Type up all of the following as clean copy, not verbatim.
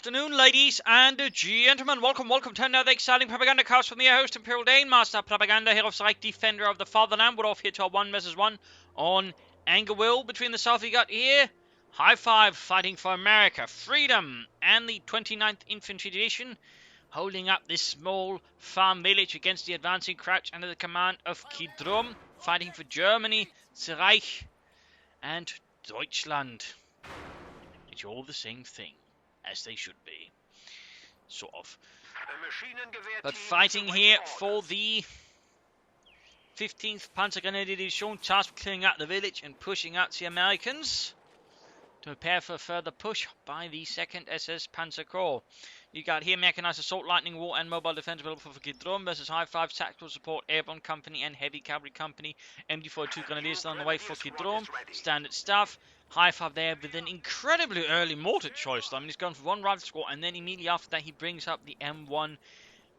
afternoon, ladies and gentlemen. Welcome to another exciting Propagandacast from the host, Imperial Dane, Master Propaganda, Hero of Psych, Defender of the Fatherland. We're off here to our 1 vs 1 on Angerwill. Between the south, we got here Highfive fighting for America, freedom, and the 29th Infantry Division holding up this small farm village against the advancing Crouch under the command of Khiidrom, fighting for Germany, the Reich, and Deutschland. It's all the same thing, as they should be, sort of. But fighting here for the 15th Panzergrenadier Division, tasked with clearing out the village and pushing out the Americans to prepare for a further push by the 2nd SS Panzer Corps. You got here Mechanized Assault, Lightning War, and Mobile Defense available for Khiidrom versus Highfive, Tactical Support, Airborne Company, and Heavy Cavalry Company. MD-42 Grenadiers on the way for Khiidrom. Standard stuff. Highfive there with an incredibly early mortar choice. I mean, he's gone for one rifle squad, and then immediately after that, he brings up the M1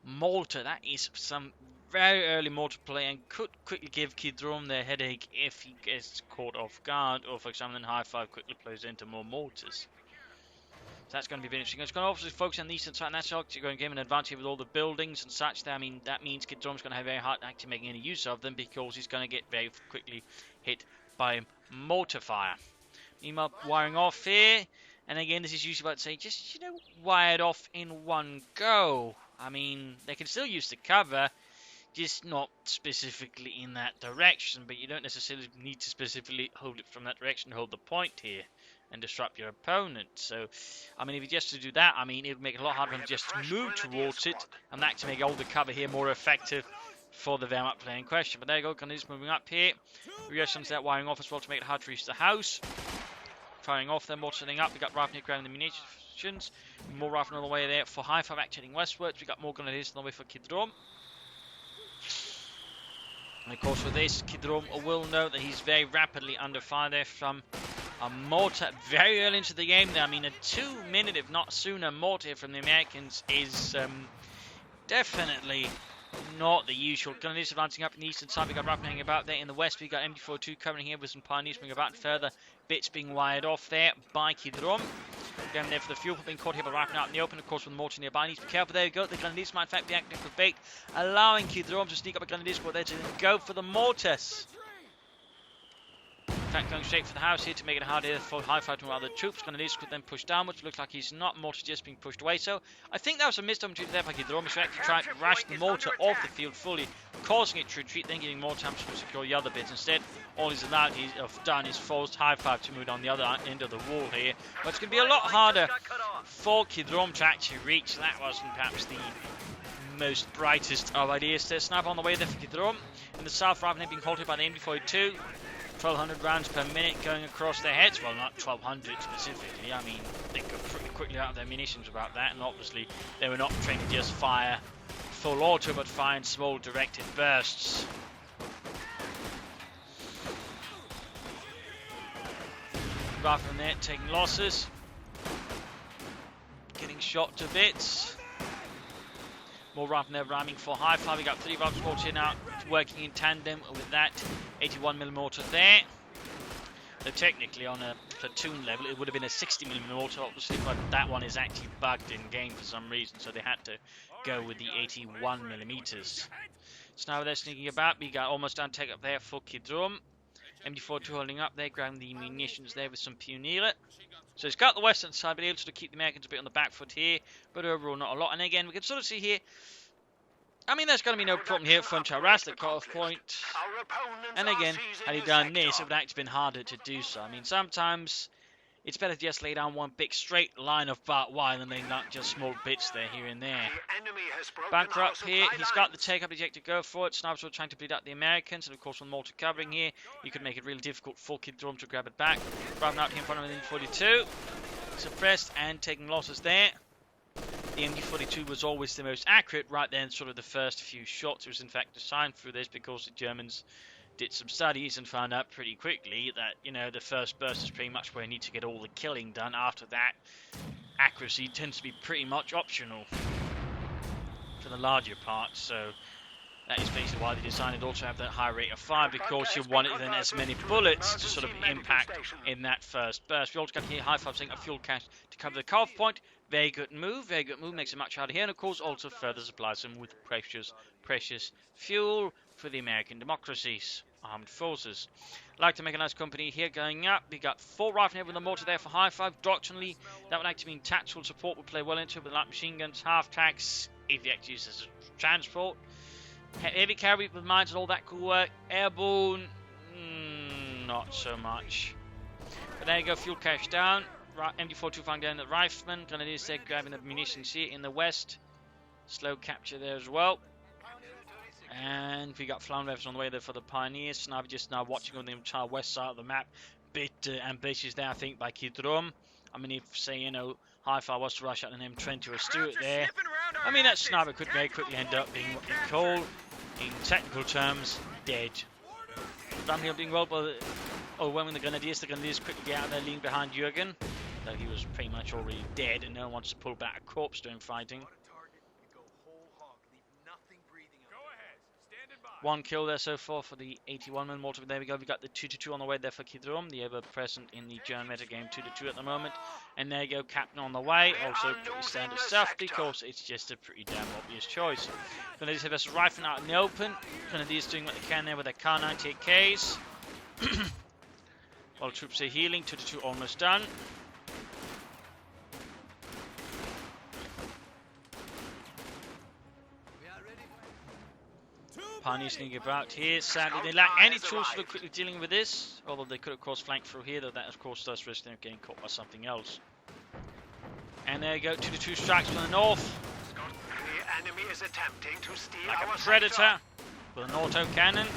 mortar. That is some very early mortar play and could quickly give Khiidrom the headache if he gets caught off guard, or for example, then Highfive quickly plays into more mortars. So that's going to be very interesting. It's going to obviously focus on the eastern side, and that's going to give him an advantage with all the buildings and such. I mean, that means Khiidrom's going to have very hard actually making any use of them because he's going to get very quickly hit by mortar fire. Meanwhile, wiring off here, and again, this is usually about to say, just, you know, wire it off in one go. I mean, they can still use the cover, just not specifically in that direction, but you don't necessarily need to specifically hold it from that direction, hold the point here, and disrupt your opponent. So, I mean, if you just to do that, I mean, it would make it a lot harder to just move towards it, and that to make all the cover here more effective for the Wehrmacht player in question. But there you go, Grenadiers moving up here. We have some of that wiring off as well to make it hard to reach the house. Firing off, then more setting up. We got Rifle ground the munitions. More Rifle on the way there for Highfive acting westwards. We got more Grenadiers on the way for Khiidrom. And of course, with this, Khiidrom will know that he's very rapidly under fire there from a mortar very early into the game there. I mean, a 2-minute, if not sooner, mortar from the Americans is definitely not the usual. Grenadiers advancing up in the eastern side. We got Rifle hanging about there. In the west, we got MD-42 covering here with some Pioneers moving about, further bits being wired off there by Khiidrom. Going there for the fuel, being caught here by Rifle out in the open, of course, with the mortar nearby. Needs to be careful. There you go. The Grenadiers might in fact be acting for bait, allowing Khiidrom to sneak up a Grenadier squad there to go for the mortars. In fact, going straight for the house here to make it harder for Highfive to other troops. Grenadiers could then push downwards. Looks like he's not. Mortar just being pushed away. So I think that was a missed opportunity there by Khiidrom. He's actually trying to rush the mortar off the field fully, causing it to retreat, then getting more time to secure the other bits. Instead, all he's allowed done is forced Highfive to move down the other end of the wall here. But it's going to be a lot harder for Khiidrom to actually reach. That wasn't perhaps the most brightest of ideas. There's snap on the way there for Khiidrom. In the south, rather than being halted by the MD-42. 1,200 rounds per minute going across their heads. Well, not 1,200 specifically. I mean, they got pretty quickly out of their munitions about that, and obviously they were not trained to just fire full auto, but fire in small directed bursts. Rather than there, taking losses, getting shot to bits. More Rifle there ramming for Highfive. We got 3 Rifle squads here now working in tandem with that 81mm mortar there. So technically on a platoon level it would have been a 60mm mortar obviously, but that one is actually bugged in game for some reason, so they had to go with the 81mm. So now they're sneaking about. We got almost down take up there for Khiidrom. MD-42 holding up there, grabbing the munitions there with some Pioneer. So he's got the western side, but able to keep the Americans a bit on the back foot here, but overall not a lot. And again, we can sort of see here, I mean, there's going to be no problem here for him to harass the cut-off point. And again, had he done this, it would have actually been harder to do so. I mean, sometimes it's better to just lay down one big straight line of barbed wire than laying down just small bits there, here and there. Bunker up here, he's got the take-up eject to go for it. Snipers are trying to bleed out the Americans, and of course with mortar covering here, you could make it really difficult for Khiidrom to grab it back. Driving out here in front of the MD-42, suppressed and taking losses there. The MD-42 was always the most accurate right then, sort of the first few shots. It was in fact designed for this because the Germans did some studies and found out pretty quickly that, you know, the first burst is pretty much where you need to get all the killing done. After that, accuracy tends to be pretty much optional for the larger part. So That is basically why they decided also to have that high rate of fire, because you wanted then as many bullets to sort of impact in that first burst. We also got here Highfive saying a fuel cache to cover the cutoff point. Very good move, makes it much harder here, and of course also further supplies them with precious fuel for the American democracy's armed forces. Like the mechanized company here going up. We got 4 rifle with a mortar there for Highfive. Doctrinally, that would actually mean tactical support would play well into it with light machine guns, half tracks, if you actually use as a transport. Heavy cavalry with mines and all that cool work. Airborne, not so much. But there you go, fuel cache down. MD42 flying down the rifleman. Grenadiers there grabbing the munitions here in the west. Slow capture there as well. And we got flying revs on the way there for the Pioneers. Sniper just now watching on the entire west side of the map. Bit ambitious there, I think, by Khiidrom. I mean, if, say, you know, Highfive was to rush out an M20 or a Stuart there, I mean, that sniper could very quickly end up being what they call, in technical terms, dead. Ramhill doing well, but when the Grenadiers quickly get out there, lean behind Jürgen, though he was pretty much already dead, and no one wants to pull back a corpse during fighting. 1 kill there so far for the 81-man mortar. There we go. We got the 2-2 on the way there for Khiidrom, the ever-present in the German meta game 2-2 at the moment. And there you go, Captain on the way. Also pretty standard stuff because it's just a pretty damn obvious choice. Grenadiers have us rifling out in the open. Grenadiers doing what they can there with their Kar 98Ks. While troops are healing, 2-2 almost done. Pioneers sneaking about here. Sadly, they lack any tools for quickly dealing with this. Although they could, of course, flank through here, though that, of course, does risk them getting caught by something else. And there you go, 2-2 strikes from the north. The enemy is attempting to steal like our a predator sector. with an auto cannon.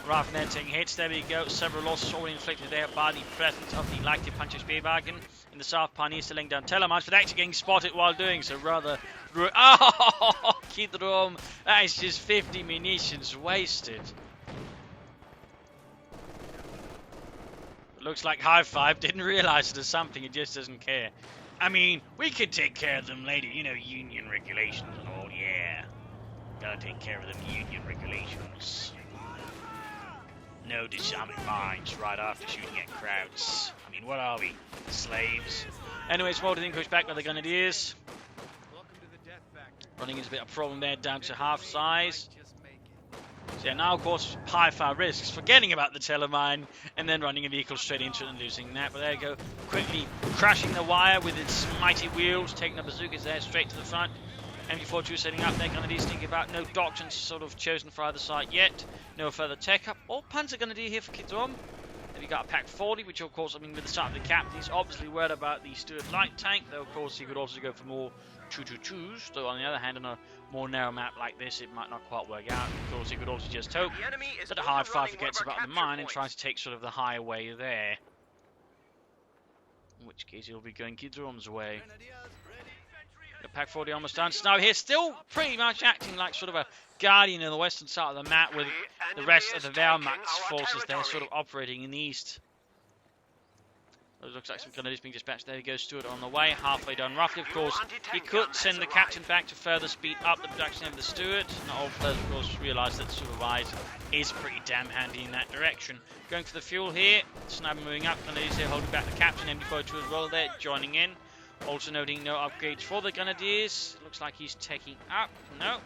Rather than taking hits, there we go. Several losses already inflicted there by the presence of the likely Puncher Spearwagen. In the south, Pioneers still laying down telemines, but actually getting spotted while doing so. Rather, oh, Khiidrom, that is just 50 munitions wasted. Looks like Highfive didn't realise there's something, it just doesn't care. I mean, we could take care of them later, you know, union regulations and all, yeah. Gotta take care of them union regulations. No disarming mines right after shooting at crowds. I mean, what are we? Slaves? Anyways, more than push back by the Grenadiers. Running is a bit of a problem there, down to half size. So yeah, now of course Highfive risks forgetting about the telemine and then running a vehicle straight into it and losing that. But there you go, quickly crashing the wire with its mighty wheels, taking the bazookas there straight to the front. MG42 setting up there, Grenadiers thinking about no doctrines sort of chosen for either side yet. No further tech up. All Panzer Grenadier here for Khiidrom. Then we got a Pack 40, which of course, I mean, with the start of the cap, he's obviously worried about the Stuart light tank, though of course he could also go for more 222s, though on the other hand, on a more narrow map like this, it might not quite work out. Of course, he could also just hope that the Highfive forgets about the mine and tries to take sort of the highway there. In which case, he'll be going Khiidrom's way. The Pack 40 almost done. Snow here, still pretty much acting like sort of a guardian in the western side of the map, with the rest of the Wehrmacht's forces there sort of operating in the east. It looks like some Grenadiers being dispatched. There he goes, Stuart on the way, halfway done roughly. Of course, he could send the captain back to further speed up the production of the Stuart. Not all players, of course, realise that Supervise is pretty damn handy in that direction. Going for the fuel here, Sniper moving up, Grenadiers here holding back the captain, MD42 as well there, joining in. Also noting no upgrades for the Grenadiers. Looks like he's taking up. No.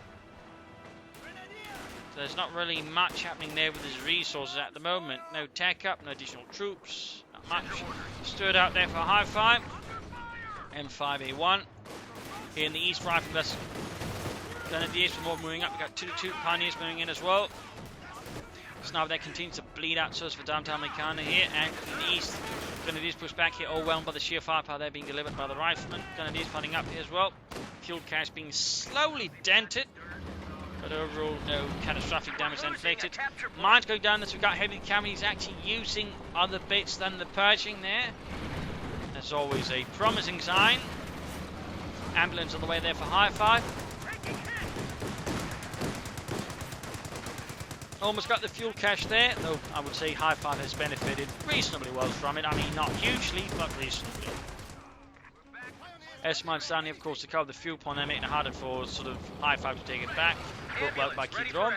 So there's not really much happening there with his resources at the moment. No tech up, no additional troops. Not much. Stood out there for Highfive. M5A1. Here in the east, rifle vessel. Grenadiers for more moving up. We've got 2-2 Pioneers moving in as well. Sniper there continues to bleed out so for downtown Meccana here, and in the east, Grenadiers push back here, overwhelmed by the sheer firepower there being delivered by the riflemen. Grenadiers fighting up here as well. Fuel cache being slowly dented, but overall no catastrophic damage inflicted. Mines going down as we've got heavy cavalry. He's actually using other bits than the Pershing there. That's always a promising sign. Ambulance on the way there for Highfive. Almost got the fuel cache there, though I would say Highfive has benefited reasonably well from it. I mean, not hugely, but reasonably. S-Mine standing, of course, to cover the fuel point and making it harder for sort of Highfive to take it back. Good work by Khiidrom.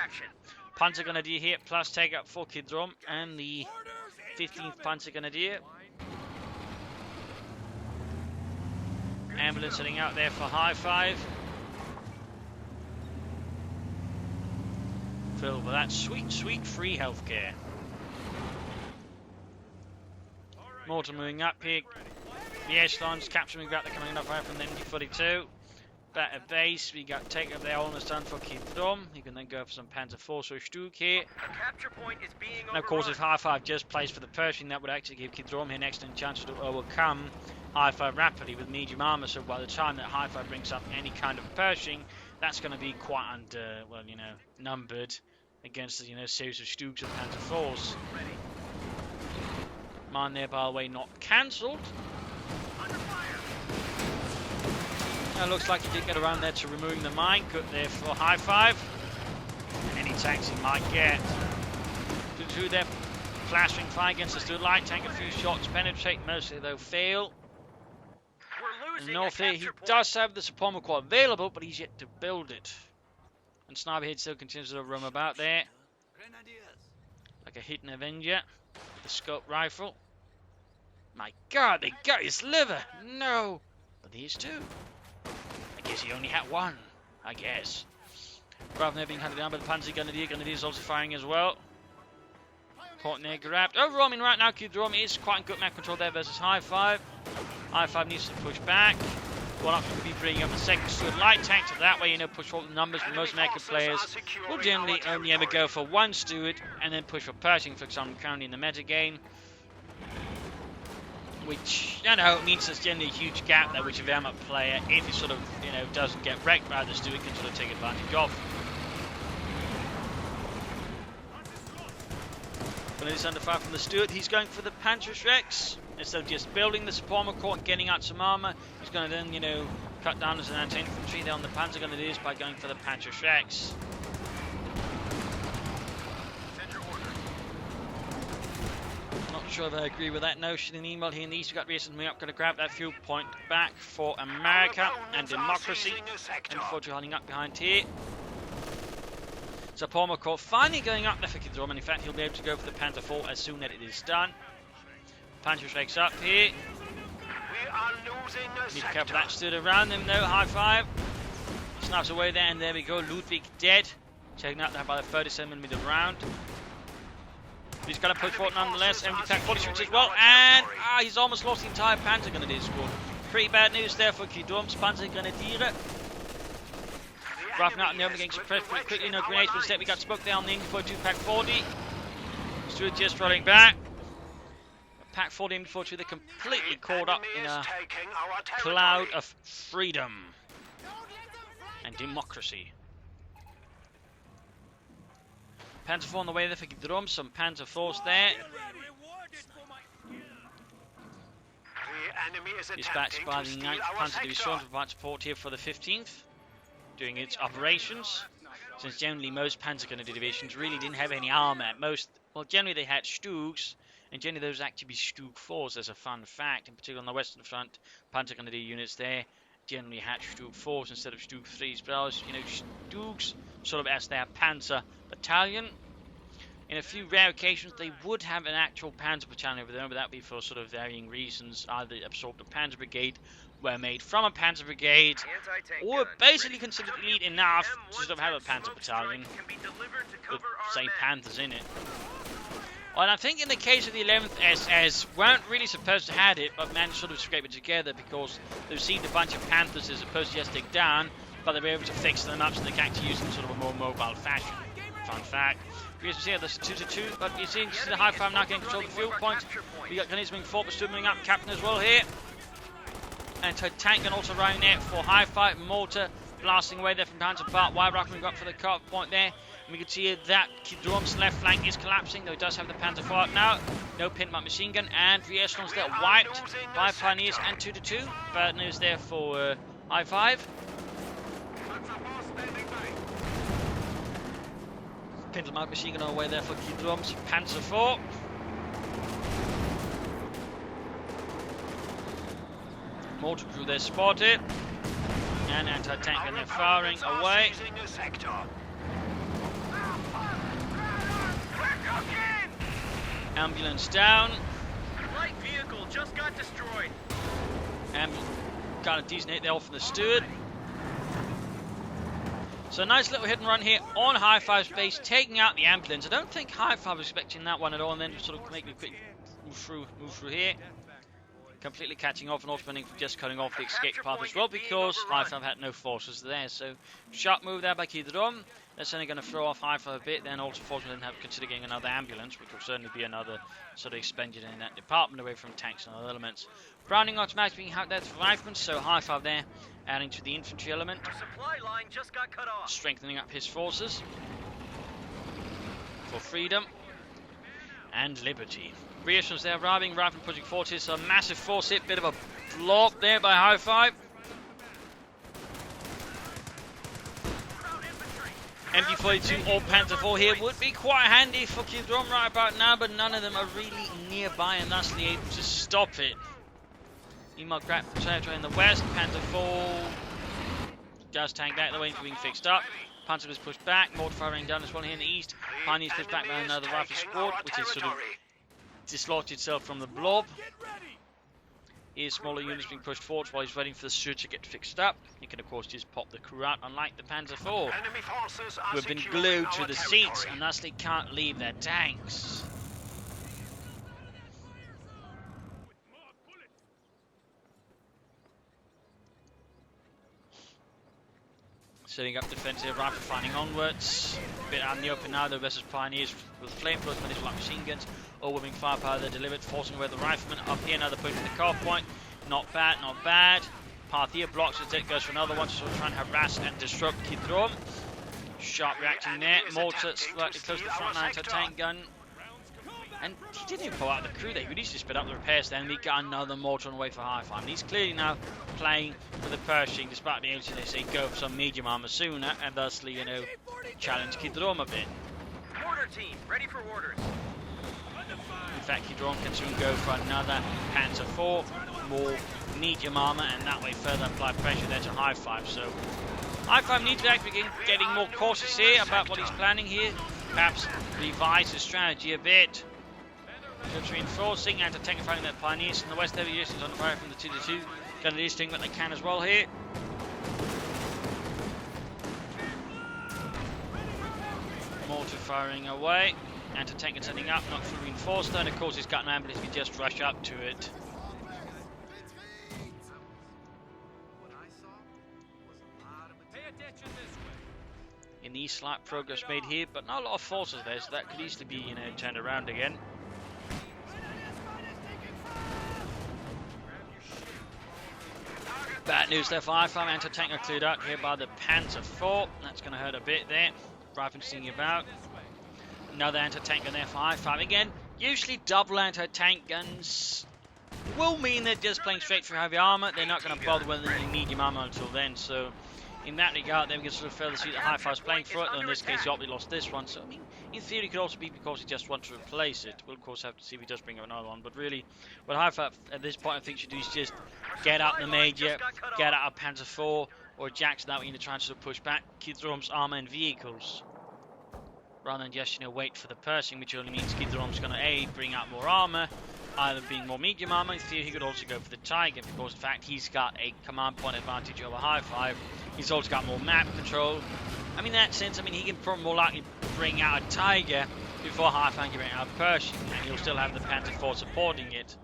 Panzer Grenadier here, plus take up for Khiidrom and the 15th Panzer Grenadier. Ambulance sitting out there for Highfive. Filled with that sweet, sweet free healthcare. Mortar moving up here. The echelons capturing back. They're coming up right from the MD-42. Back at base, we got take up there almost done for Khiidrom. You can then go for some Panzer Force or Stug here. And of course, if Highfive just plays for the Pershing, that would actually give Khiidrom here an excellent chance to overcome Highfive rapidly with medium armor. So by the time that Highfive brings up any kind of Pershing, that's going to be quite numbered against the series of Stugs and Panzer Force. Mine there, by the way, not cancelled. Looks like he did get around there to removing the mine. Good there for Highfive. And any tanks he might get. Through there, flashing fire against the Steel light tank. A few shots penetrate, mostly though fail. And north here, he does have the Supreme Core available, but he's yet to build it. And Sniper Head still continues to roam about there. Like a hidden Avenger. The scope rifle. My God, they got his liver. No. But these two. I guess he only had one. I guess. Rather than being hunted down by the Panzer Grenadier. Grenadier is also firing as well. Caught near grabbed. Overall, I mean, right now, Khiidrom is quite in good map control there versus Highfive. Highfive needs to push back. One option could be bringing up the second Stuart light tank, so that way, push all the numbers. But most American players will generally only ever go for one Stuart and then push for Pershing, for example, currently in the meta game. Which, means there's generally a huge gap there, which a Wehrmacht player, if he sort of, doesn't get wrecked by the Stuart, can sort of take advantage of. When it is under fire from the Stuart, he's going for the Panzerschrecks. Instead of just building the Supreme Core and getting out some armor, he's going to then, cut down as an anti-infantry there on the Panzer Grenadiers by going for the Panzerschrecks. Not sure if I agree with that notion in the email here. In the east, we've got Reasons moving up, going to grab that fuel point back for America and democracy. And unfortunately, holding up behind here. So Supreme Core finally going up there for Khiidrom, and in fact, he'll be able to go for the Panzer IV as soon as it is done. Panzerschrecks up here. Need to cover that stood around them though. Highfive. Snaps away there, and there we go. Ludwig dead. Taken out there by the 37mm round. He's going to push forward nonetheless. Empty attack body shoots as well. And he's almost lost the entire Panzer Grenadier squad. Pretty bad news there for Khiidrom's Panzer Grenadier. Roughing out in the open getting suppressed pretty quickly. No grenades, but instead we got spoke there on the MD-42 Pack 40. Stuart just rolling back. Pack 40 MD-42, they're completely caught up in a cloud of freedom and democracy. Panzer IV on the way there for Khiidrom, some Panzer Force there. Dispatched by the 9th Panzer Division to provide support here for the 15th, doing its operations. Since generally most Panzer Grenadier divisions really didn't have any armor at most, well generally they had Stugs, and generally those actually be Stug 4s as a fun fact. In particular on the western front, Panzer Grenadier units there generally had Stug 4s instead of Stug 3s, but ours, Stugs sort of as their Panzer battalion. In a few rare occasions, they would have an actual Panzer battalion over there, but that would be for sort of varying reasons. Either absorbed a Panzer Brigade, were made from a Panzer Brigade, or basically considered elite enough to sort of have a Panzer battalion with, say, Panthers in it. Well, and I think in the case of the 11th SS, weren't really supposed to have it, but managed to sort of scrape it together because they received a bunch of Panthers as opposed to just dig down, but they were able to fix them up so they can actually use them in sort of a more mobile fashion. Fun fact. You can see there's 2-2, but you see the Highfive now getting control of the fuel point. We got Grenadiers moving forward, but moving up, Captain as well here. And tank and also running there for Highfive, mortar blasting away there from Panzer Part. Wire moving up for the cut point there. And we can see that Khiidrom's left flank is collapsing, though he does have the Panzer IV now. No pin-up machine gun, and 3 echelons there wiped by Pioneers and 2-2. Bad news there for Highfive. Pin-up machine gun away there for Khiidrom's Panzer IV. Mortar crew there spotted. And anti-tank and they're firing away. Ambulance down. Light vehicle just got destroyed. Got a decent hit there off from the steward. So a nice little hit and run here on Highfive's base, taking out the ambulance. I don't think Highfive was expecting that one at all, and then sort of make a quick move through here. Completely catching off and automating from just cutting off the escape path as well, because Highfive had no forces there. So sharp move there by Khiidrom. That's only going to throw off Highfive a bit, then also fortunately have consider getting another ambulance, which will certainly be another sort of expenditure in that department away from tanks and other elements. Browning automatic being out there for riflemen, so Highfive there adding to the infantry element. Our supply line just got cut off. Strengthening up his forces for freedom and liberty. Reassurance there arriving, riflemen pushing forward here, so a massive force hit, bit of a blob there by Highfive. MD-42 or Panther 4 here would be quite handy for Khiidrom right about now, but none of them are really nearby and thusly able to stop it. Email grab territory in the west, Panther 4 does tank back the way being fixed up. Panther is pushed back, mortar firing down as well here in the east. Pioneers pushed back by another rifle squad, which is sort of dislodged itself from the blob. Here's smaller units being pushed forward while he's waiting for the steward to get fixed up. He can of course just pop the crew out, unlike the Panzer IV, who have been glued to the seats and thus they can't leave their tanks. Setting up defensive rifle firing onwards. A bit out in the open now, the versus Pioneers with flamethrowers, managed like machine guns. Overwhelming firepower they're delivered, forcing away the riflemen. Up here, another push to the car point. Not bad, not bad. Path here blocks as it goes for another one to sort of try and harass and disrupt Khiidrom. Sharp reacting there. Mortar slightly close to the front line, tank gun. And he didn't even pull out the crew there. He needs to spit up the repairs there, and we got another mortar on the way for Highfive. And he's clearly now playing with the Pershing, despite being able to, they say, go for some medium armor sooner, and thusly, you know, challenge Khiidrom a bit. Mortar team, ready for orders. In fact, Khiidrom can soon go for another Panzer IV, more medium armor, and that way further apply pressure there to Highfive. So Highfive needs to actually begin getting more cautious here about what he's planning here. Perhaps revise his strategy a bit. Troops reinforcing, anti-tank fighting their Pioneers in the west. Heavy units on fire from the 2-2. Going to do doing what they can as well here. Mortar firing away. Anti-tank is setting up, not fully reinforced, and of course he's got an ambulance, we just rush up to it. In the east, slight progress made here, but not a lot of forces there, so that could easily be, you know, turned around again. Bad news there for Highfive. Anti-tank are cleared out here by the Panzer IV. That's going to hurt a bit there. Rifleman singing about. Another anti-tank gun there for Highfive. Again, usually double anti-tank guns will mean they're just playing straight through heavy armor. They're not going to bother with any medium armor until then. So in that regard, then we can sort of further see that Highfive's playing for it. Though in this case, he obviously lost this one. So I mean, in theory, it could also be because he just wants to replace it. We'll of course have to see if he does bring up another one. But really, what Highfive at this point I think should do is just get out the Major, get out a Panzer IV or Jackson, that way to try and sort of push back Khiidrom's armor and vehicles, rather than just, you know, wait for the Pershing, which only means Khiidrom's going to A, bring out more armor, either being more medium armor. In theory, he could also go for the Tiger, because in fact he's got a command point advantage over Highfive. He's also got more map control. I mean, in that sense, I mean, he can probably more likely bring out a Tiger before Highfive can bring out a Pershing, and he'll still have the Panzer IV supporting it.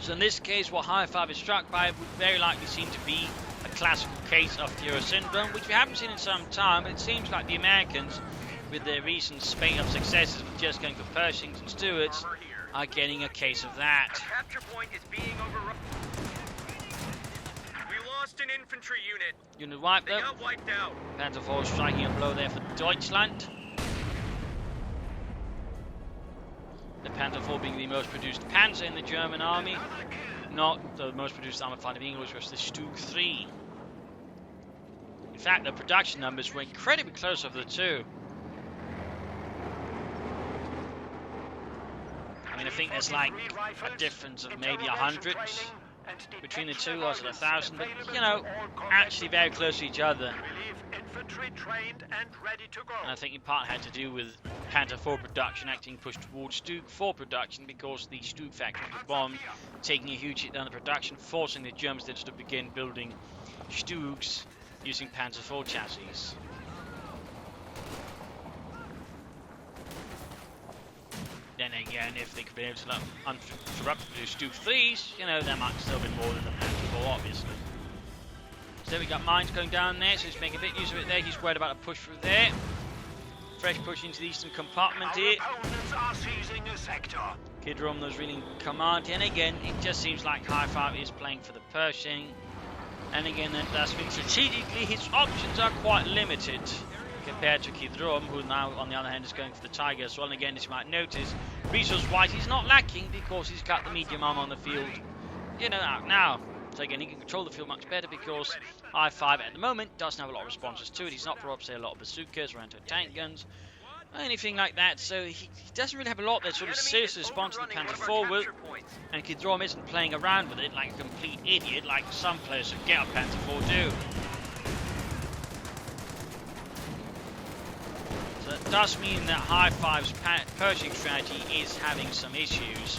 So in this case, what Highfive is struck by would very likely seem to be a classical case of Führer syndrome, which we haven't seen in some time, but it seems like the Americans, with their recent spate of successes with just going for Pershings and Stewards, are getting a case of that. Our capture point is being overrun. We lost an infantry unit. Unit wiped They though. got wiped out. Panzer IV striking a blow there for Deutschland. The Panzer IV being the most produced Panzer in the German army, not the most produced armor fighter in English, was the Stug 3. In fact, the production numbers were incredibly close of the two. I mean, I think there's like a difference of maybe 100 between the two, was it 1,000? But, you know, actually very close to each other. Infantry trained and ready to go. And I think in part had to do with Panther 4 production acting push towards Stug 4 production because the Stug factory was bombed, taking a huge hit down the production, forcing the Germans then to begin building Stugs using Panzer 4 chassis. Then again, if they could be able to uninterrupted do Stug 3s, you know, there might still be more than the Panzer 4, obviously. So we got mines going down there, so he's making a bit use of it there. He's worried about a push through there. Fresh push into the eastern compartment here. Khiidrom was really in command, and again, it just seems like Highfive is playing for the Pershing. And again, that's been strategically, his options are quite limited compared to Khiidrom, who now, on the other hand, is going for the Tiger as well. And again, as you might notice, resource-wise, he's not lacking because he's got the medium arm on the field, you know, out now. So again, he can control the field much better because Highfive at the moment doesn't have a lot of responses to it. He's not brought up, say, a lot of bazookas or anti-tank guns, or anything like that. So he doesn't really have a lot that sort of seriously responds to the Panzer 4 with. And Khiidrom isn't playing around with it like a complete idiot, like some players who get a Panzer 4 do. So that does mean that Highfive's Pershing strategy is having some issues.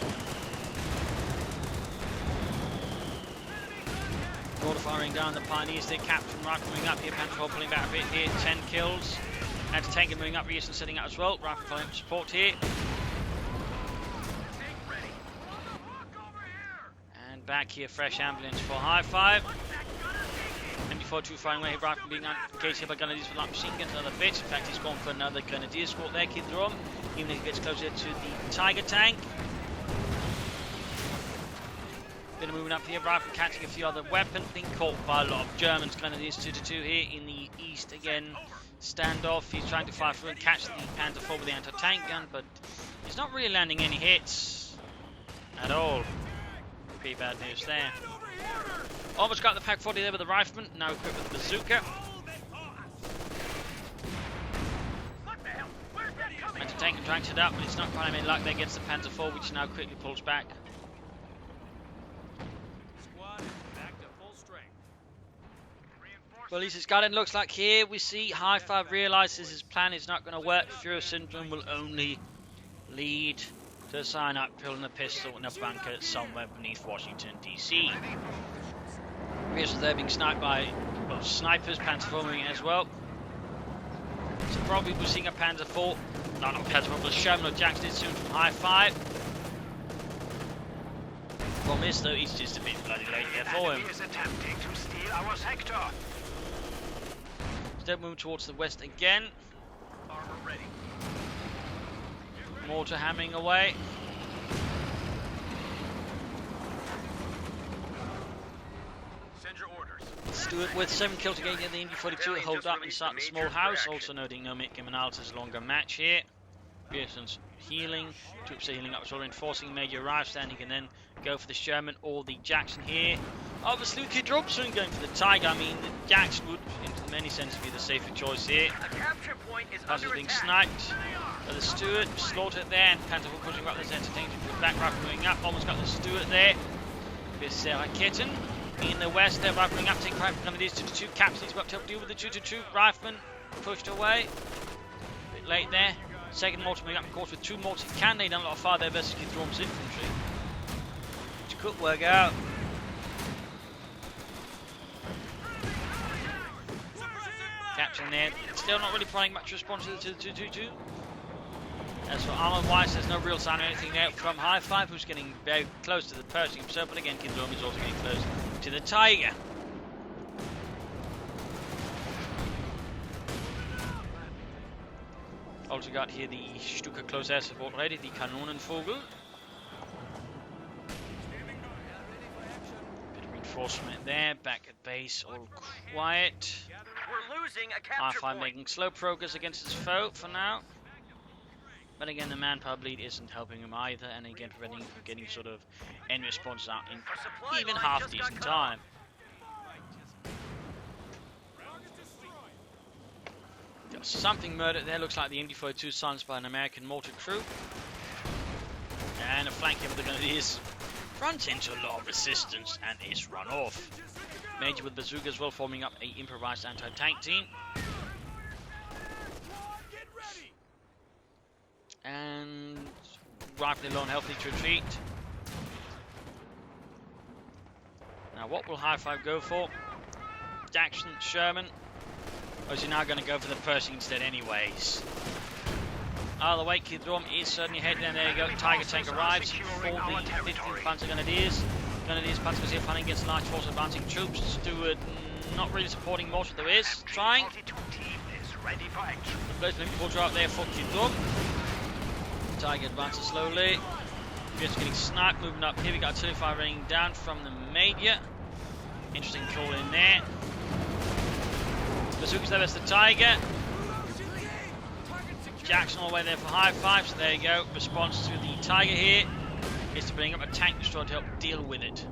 Order firing down the Pioneers there, Captain Rifle moving up here, Panther 4 pulling back a bit here, 10 kills. Anti-tank moving up, Rearson setting out as well, Rifle following up support here. And back here, fresh ambulance for Highfive. MD-42 firing away, Rifle being engaged here by Grenadiers with light machine guns, another bit. In fact, he's gone for another Grenadier squad there, Khiidrom, even as he gets closer to the Tiger tank. Moving up here, Rifle catching a few other weapons, being caught by a lot of Germans. Grenadiers 2-2 here in the east again. Standoff, he's trying to fire through and catch the Panzer 4 with the anti-tank gun, but he's not really landing any hits at all. Pretty bad news there. Almost got the Pak 40 there with the Rifleman, now equipped with the bazooka. Anti-tank can drag it up, but it's not quite any luck there against the Panzer 4, which now quickly pulls back. Well, at least it's got it. Looks like here we see Highfive realizes his plan is not going to work. Fuhrer syndrome will only lead to a sign up pulling a pistol in a bunker somewhere beneath Washington, D.C. Rears there being sniped by snipers, Panzer 4 moving as well. So probably we're seeing a Panzer 4, not Panzer 4, but Sherman or Jackson soon from Highfive. Problem is though, he's just a bit bloody late here for him. Still moving towards the west again. Mortar hammering away. Send your orders. Stewart with 7 kills again in the MD-42 hold up inside the small house. Also noting no Mick Gimenal's longer match here. Pearson's healing. Troops are healing up, so reinforcing Major arrives. Then he can then go for the Sherman or the Jackson here. Obviously, Khiidrom soon going for the Tiger. I mean, the Jackson would, in many senses, be the safer choice here. The capture point is Puzzle's under being attack. sniped by the Stewart, slaughtered there, and Panther pushing back this entertainment with back Rifle moving up. Almost got the Stewart there. Sarah Kitten in the west there, Rifling up, taking Rifle Grenadiers 2-2. Captains up to deal with the 2-2. Rifleman pushed away. A bit late there. Second mortar moving up, of course, with 2 mortars. He can lay down a lot of fire there versus Khiidrom's infantry, which could work out. Captain there, still not really providing much response to the 2-2. As for armor wise, there's no real sign of anything there from Highfive, who's getting very close to the Pershing himself, but again, Khiidrom is also getting close to the Tiger. Also got here the Stuka close air support ready, the Kanonenvogel. Bit of reinforcement there, back at base, all quiet. We're losing a capture Highfive point. making slow progress against his foe for now. But again, the manpower bleed isn't helping him either, and again preventing him from getting sort of end responses out in even half decent time. Got something murdered there, looks like the MD-42 silenced by an American mortar crew. And a flank here with the Grenadiers runs into a lot of resistance and is run off. Major with bazooka as well, forming up a improvised anti-tank team. And rifle alone healthy to retreat. Now what will Highfive go for? Jackson, Sherman. Or is he now going to go for the Pershing instead anyways? Either way, Khiidrom is certainly ahead. And there you go, Tiger tank arrives for the 15th Panzer Grenadiers. Grenadiers Panzers here fighting against a large force of advancing troops. Stewart not really supporting most of there is. Trying. The Blaze Blimp out there for Khiidrom. Tiger advances slowly. Just getting sniped, moving up here. We got artillery fire raining down from the Major. Interesting call in there. Bazookas there as the Tiger. Jackson all the way there for Highfive, so there you go. Response to the Tiger here is to bring up a tank destroyer to help deal with it.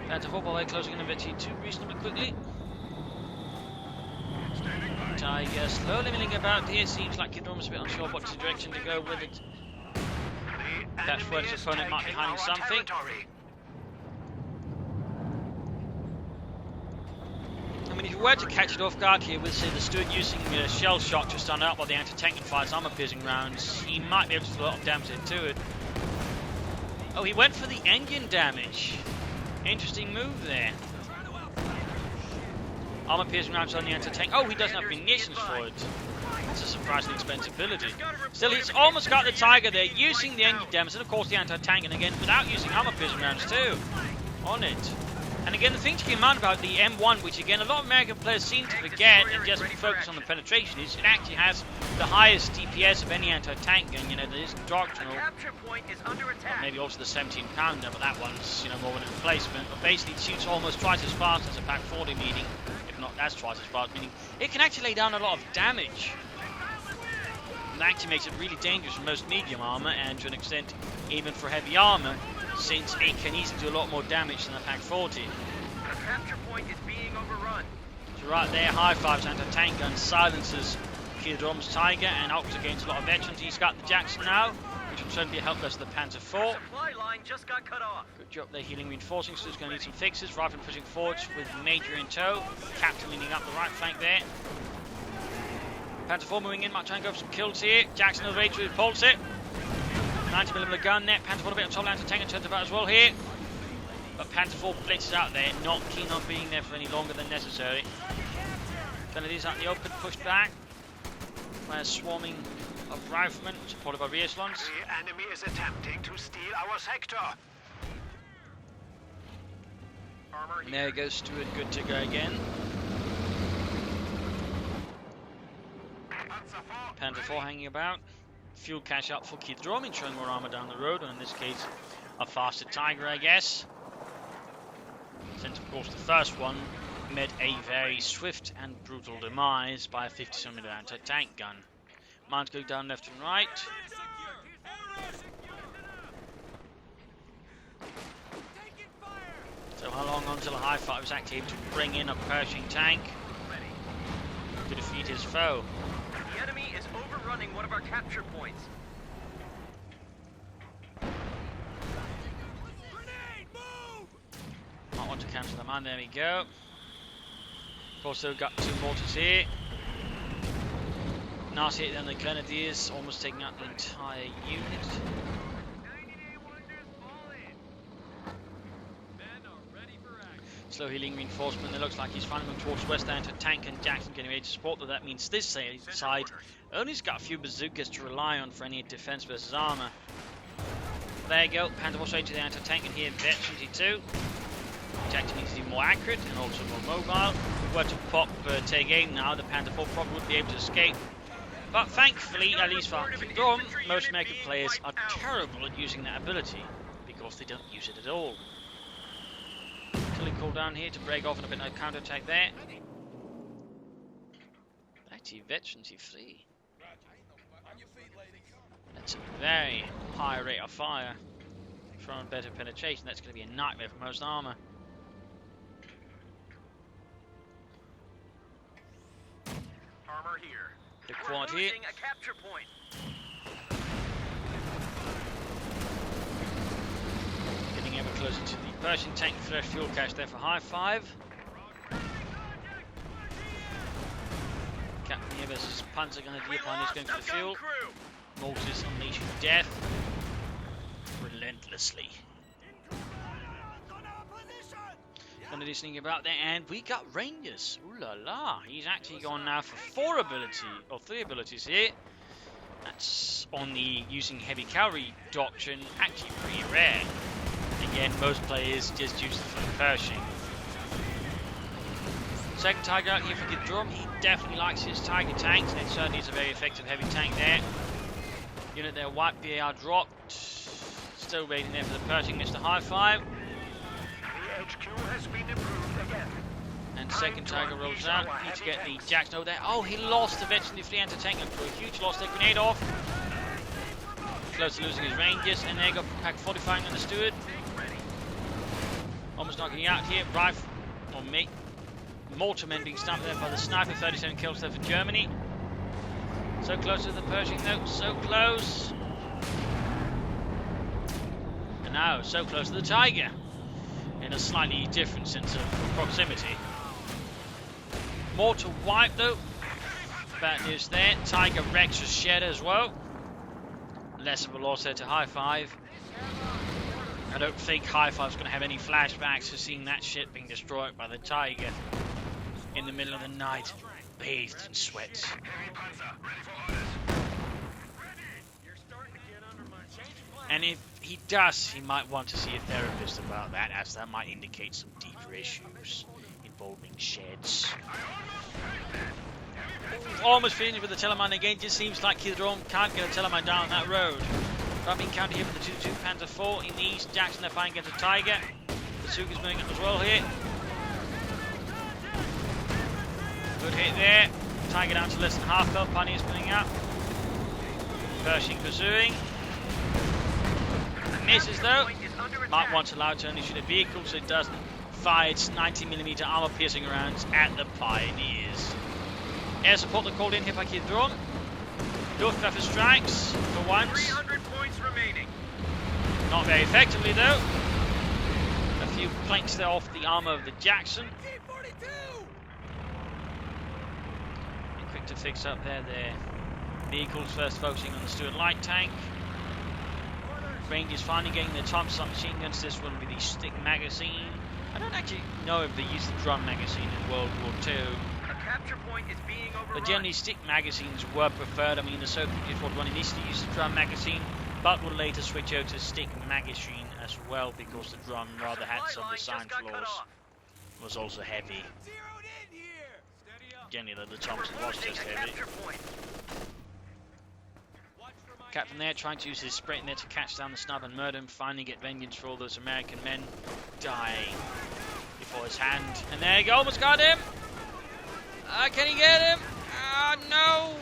That's a football way closing in a bit T2 reasonably quickly. Tiger slowly milling about here. Seems like Khiidrom's a bit unsure what direction to go with it. That's where his opponent might be hiding something. I mean, if you were to catch it off guard here with, say, the Stewart using shell shock to stun out while the anti-tank can fire his armor-piercing rounds, he might be able to do a lot of damage into it. Oh, he went for the engine damage. Interesting move there. Armor-piercing rounds on the anti-tank. Oh, he doesn't have munitions for it. That's a surprising expensibility. Still, he's almost got the Tiger there, using the engine damage, and of course the anti-tank, and again, without using armor-piercing rounds too, on it. And again, the thing to keep in mind about the M1, which again, a lot of American players seem to forget and just focus on the penetration, is it actually has the highest DPS of any anti-tank gun. You know, there is doctrinal, maybe also the 17-pounder, but that one's, you know, more of a replacement. But basically, it shoots almost twice as fast as a Pack 40, meaning, if not that's twice as fast, meaning it can actually lay down a lot of damage. And that actually makes it really dangerous for most medium armor, and to an extent, even for heavy armor, since it can easily do a lot more damage than a Pack 40. The capture point is being overrun. So right there, Highfive's anti-tank gun silences Khiidrom's Tiger and opts against a lot of veterans. He's got the Jackson now, which will certainly be helpless to the Panzer IV. Supply line just got cut off. Good job there, healing reinforcing, so he's going to need some fixes. Rifle pushing forward with Major in tow. Captain leaning up the right flank there. Panzer IV moving in, might try and go for some kills here. Jackson will ready to repulse it. 90mm gun there. Panzer IV a bit on top, anti-tank and turns about as well here. But Panzer IV blitzes out there, not keen on being there for any longer than necessary. Grenadiers out in the open, pushed back. Whereas swarming of riflemen, supported by Rieslons. The enemy is attempting to steal our sector. And there goes Stewart, good to go again. Panzer IV hanging about. Fuel cache up for Khiidrom, ensuring more armor down the road, and in this case, a faster Tiger, I guess. Since, of course, the first one met a very swift and brutal demise by a 50mm anti-tank gun. Mines going down left and right. So how long until a Highfive was actually able to bring in a Pershing tank to defeat his foe? The enemy is overrunning one of our capture points. Might want to cancel the man, there we go. Of course, they've got two mortars here. Nice hit on the Grenadiers, almost taking out the entire unit. Slow healing reinforcement. It looks like he's finally moving towards west end to tank and Jackson getting ready to support, though that means this side only's got a few bazookas to rely on for any defense versus armor. There you go, Panzer straight to the anti-tank, and here Veteran T2. Jackson needs to be more accurate and also more mobile. If we were to pop take aim now, the Panzer IV probably would be able to escape. But thankfully, at least for Khiidrom, most American players are terrible at using that ability because they don't use it at all. Killing call down here to break off and a bit of counter-attack there. Actually, Veteran T3. That's a very high rate of fire. From better penetration, that's going to be a nightmare for most armor. Armor here. The quad here. A capture point. closer to the Pershing tank. Fresh fuel cache there for Highfive. Captain here versus Panzer Gunner Diapine is going for the fuel. Mortars unleashing death relentlessly. Gonna do something about that, and we got Rangers. Ooh la la! He's actually gone now for 3 abilities here. That's on the using heavy cavalry doctrine, actually pretty rare. Again, most players just use it for the Pershing. Second Tiger out here for Khiidrom. He definitely likes his Tiger tanks, and it certainly is a very effective heavy tank there. Unit there, white BAR dropped. Still waiting there for the Pershing, Mr. Highfive. HQ has been improved again. And second Tiger rolls out. Need to get the Jackson over there. Oh, he lost eventually the anti-tank for a huge loss there. Grenade off. Close to losing his Rangers. And there go Pack 45 on the Steward. Almost knocking out here. Rifle or mate. Mortarmen being stumped there by the sniper. 37 kills there for Germany. So close to the Pershing though. So close. And now so close to the Tiger. In a slightly different sense of proximity. Mortar wipe though. Bad news there. Tiger wrecks was shed as well. Less of a loss there to Highfive. I don't think Highfive's going to have any flashbacks to seeing that ship being destroyed by the Tiger in the middle of the night, bathed in sweat. And if he does, he might want to see a therapist about that, as that might indicate some deeper issues involving sheds. Almost finished with the Telemann again. Just seems like Khiidrom can't get a Telemann down that road. Dropping counter here for the 2-2 Panzer IV in the east. Jackson they're fighting against a Tiger. The Suga's moving up as well here. Good hit there. Tiger down to less than half health. Punny is coming out. Pershing pursuing. Misses though. Might want to allow it to only shoot a vehicle so it doesn't fire its 90mm armor piercing rounds at the Pioneers. Air support that called in here by Khiidrom. Luftwaffe strikes for once. 300 points remaining. Not very effectively though. A few planks there off the armor of the Jackson. And quick to fix up there their vehicles, first focusing on the Stuart light tank. Rangers finally getting their Thompson machine guns. This will be the stick magazine. I don't actually know if they used the drum magazine in World War II. A capture point is being overrun. But generally stick magazines were preferred. I mean, the Soviet World War I initially used the drum magazine, but would later switch over to stick magazine as well, because the drum rather had some design flaws. Was also heavy. Generally the Thompson was just heavy. Captain there trying to use his sprint there to catch down the snub and murder him, finally get vengeance for all those American men dying before his hand. And there you go, almost got him! Can he get him? No!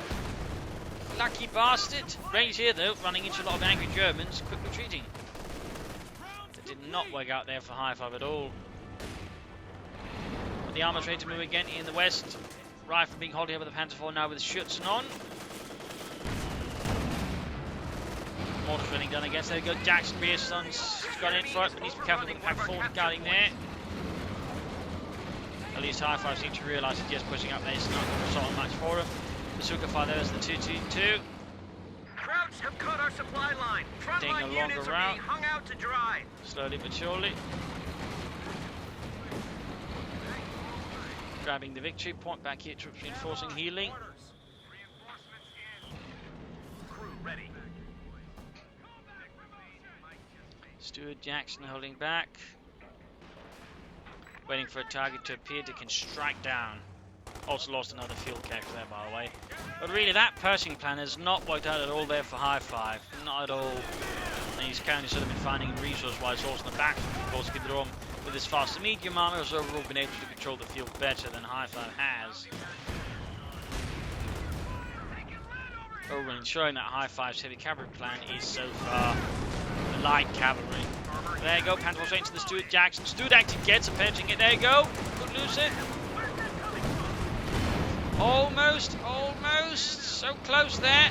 Lucky bastard. Range here though, running into a lot of angry Germans, quick retreating. That did not work out there for Highfive at all. But the armor's ready to move again in the west. Rifle being held here with the Panzer IV now with Schutzen on. Mortars running done against. There we go. Jackson Beerson's got in for it, but needs to be careful with the Pack 4 guarding there. At least Highfive seem to realise that just pushing up there is not going to solve much for him. The Suga fire there is the 2-2-2. Krauts have cut our supply line. Taking a Frontline longer units are route. being hung out to dry. Slowly but surely. Grabbing the victory point back here, troops reinforcing, healing. Crew ready. Stuart Jackson holding back. Waiting for a target to appear to can strike down. Also lost another fuel cache there, by the way. But really, that Pershing plan has not worked out at all there for Highfive. Not at all. And he's currently sort of been finding resource-wise also on the back. Of course, Khiidrom with his faster medium armor has overall been able to control the field better than Highfive has. Over ensuring that Highfive's heavy cavalry plan is so far the light cavalry. There you go, Panzer straight into the Stuart Jackson. Stuart actually gets a penching it. There you go. Could lose it. Almost. So close there.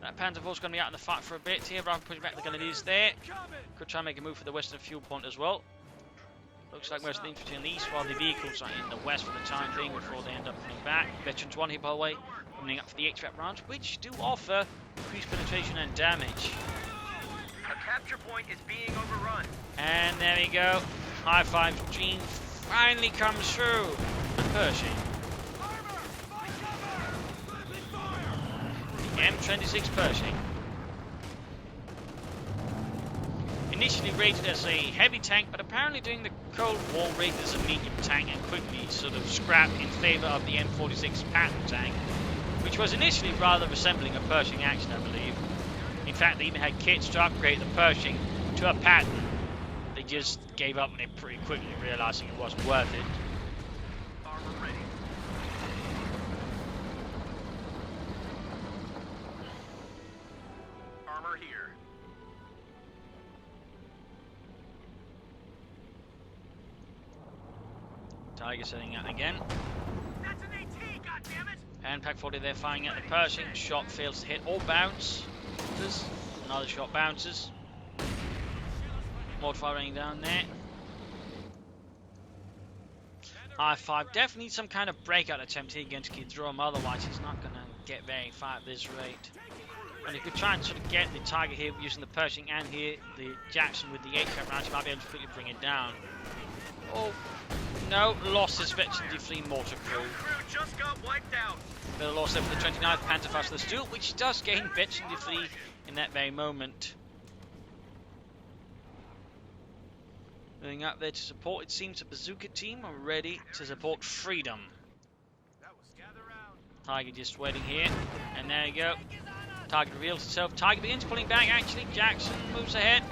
That that Panzer IV is going to be out in the fight for a bit here. Rather than pushing back the Grenadiers there. Could try and make a move for the western fuel point as well. Looks like most of the infantry in the east, while the vehicles are in the west for the time being before they end up coming back. Veterans 1 here, by the way, coming up for the HVAC rounds, which do offer increased penetration and damage. A capture point is being overrun. And there we go. Highfive's dream finally comes through. The Pershing. The M26 Pershing. Initially rated as a heavy tank, but apparently during the Cold War rated as a medium tank and quickly sort of scrapped in favour of the M46 Patton tank, which was initially rather resembling a Pershing action, I believe. In fact, they even had kits to upgrade the Pershing to a Patton. They just gave up on it pretty quickly, realising it wasn't worth it. Armor ready. Armor here. Tiger setting out again. That's an AT, goddammit! And Pack 40 there firing at the Pershing. Shot fails to hit or bounce. Another shot bounces. Mortar fire raining down there. Highfive definitely needs some kind of breakout attempt here against Khiidrom, otherwise he's not going to get very far at this rate. And if we try and sort of get the Tiger here using the Pershing and here the Jackson with the HVAC rounds, he might be able to quickly bring it down. Oh, no, lost his veteran fleet mortar crew. Crew just got wiped out. They'll lost there for the 29th Panzerfaust Steel, which does gain veteran fleet in that very moment. Moving up there to support, it seems the bazooka team are ready to support Freedom. Tiger just waiting here, and there you go. Tiger reveals itself. Tiger begins pulling back actually. Jackson moves ahead.